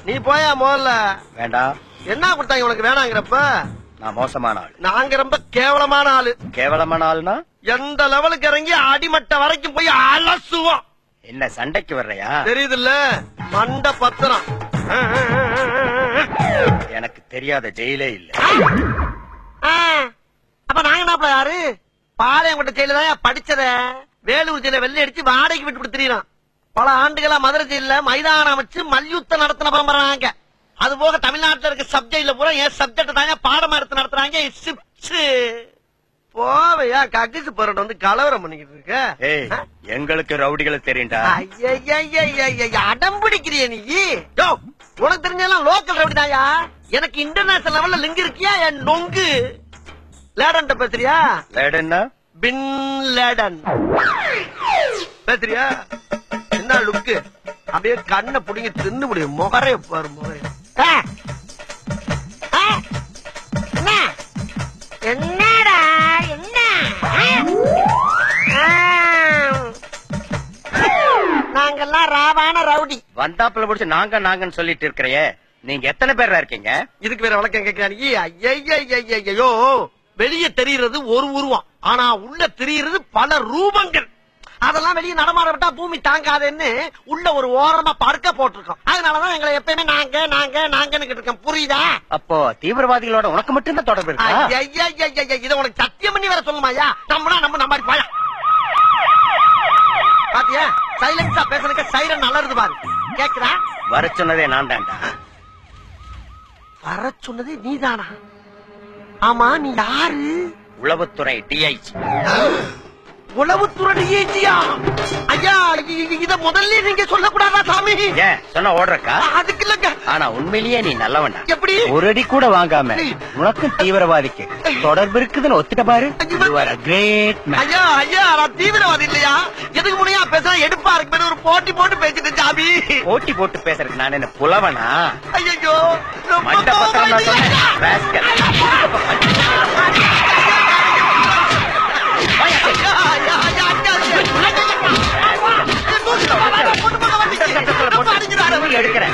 நீ போயா முதல்ல. வேண்டாம். என்ன கொடுத்தாங்க உனக்கு வேணாங்கிறப்ப? நான் மோசமான ஆள். நாங்க ரொம்ப கேவலமான ஆளு. கேவலமான ஆளுனா எந்த லெவலுக்கு இறங்கி அடிமட்ட வரைக்கும் போய் அலசுவோம். என்ன சண்டைக்கு வர்றையா? தெரியுதுல்ல, மண்ட பத்திரம். எனக்கு தெரியாத ஜெயிலே இல்ல. அப்ப நாங்க என்ன யாரு? பாளையங்கோட்டை ஜெயில தான் படிச்சத. வேலூர் ஜெயில வெள்ளை அடிச்சு வாடகைக்கு விட்டு கொடுத்துறோம். பல ஆண்டுகளா மதுரை ஜெயில மைதானம் அமைச்சு மல்யுத்தம் நடத்தின பரம்பராங்க. அது போக தமிழ்நாட்டில் இருக்க சப்ஜெக்ட்ல பூரா என் சப்ஜெக்ட் தாங்க பாடமா எடுத்து நடத்துறாங்க. போவையா கக்கிசு போராட்டம் வந்து கலவரம் பண்ணிக்கிட்டு இருக்க. எங்களுக்கு ரவுடிகளை தெரியுண்டா. அடம் பிடிக்கிறிய நீ? உனக்கு தெரிஞ்செல்லாம் லோக்கல் ரவுடி தாயா. எனக்கு இன்டர்நேஷனல் லெவல்ல லிங்க் இருக்கியா? என் நொங்கு லேடன் பேசுறியா? லேடன்னா பின் லேடன் பேசுறியா? என்ன லுக்கு? அப்படியே கண்ணை புடிங்க தின்னு முடியும். முகரே பாரு முகரே. என்னடா என்ன? நாங்கெல்லாம் ராவான ரவுடி. வந்தாப்புல முடிச்சு நாங்கன்னு சொல்லிட்டு இருக்கிறையே, நீங்க எத்தனை பேர் இருக்கீங்க? இதுக்கு வேற வழக்கம் கேட்கிறாங்க. ஐயோ, வெளியே தெரிகிறது ஒரு உருவம், ஆனா உள்ள தெரிகிறது பல ரூபங்கள். அதெல்லாம் வெளியே நடமாட விட்டா பூமி தாங்காதுன்னு உள்ள ஒரு ஓரமா படுக்க போட்டிருக்கோம். அதனாலதான் எங்களை எப்பயுமே நாங்கன்னு இருக்கோம். புரியுதா? அப்போ தீவிரவாதிகளோட உனக்கு மட்டும் தான் தொடர்பு இருக்கா? இதை உனக்கு சத்தியம் பண்ணி வேற சொல்லுமாயா? நம்ம மாதிரி பாயா பாத்தியா? சைலன்ஸா பேசுறதுக்கு சைரன் அலறுது பாரு. கேக்குறா? வர சொன்னதே நான் தான்டா. வர சொன்னதே நீதானா? ஆமா, நீ யாரு? உளவுத்துறை டிஐஜி. உளவுத்துறை டிஐஜியா? ஐயா, இத முதல்ல நீங்க சொல்லக்கூடாதா சாமி? ஏன் சொன்ன ஓடுறக்கா? அதுக்கு இல்லங்க. ஆனா உண்மையிலேயே நீ நல்லவன்டா. எப்படி? ஒரு அடி கூட வாங்காம உனக்கும் தீவிரவாதிக்கு தொடர்பு இருக்குதுன்னு ஒத்துட்ட பாரு. ஐயா, நான் தீவிரவாதி இல்லையா? எதுக்கு முனையா பேச எடுப்பா இருக்கு ஒரு போட்டி போட்டு பேசிட்டு சாமி. போட்டி போட்டு பேசுறதுக்கு நான் என்ன புலவனா? ஐயோ, மண்ட பத்திரம் நான் சொன்னேன். எடுக்கிறேன்.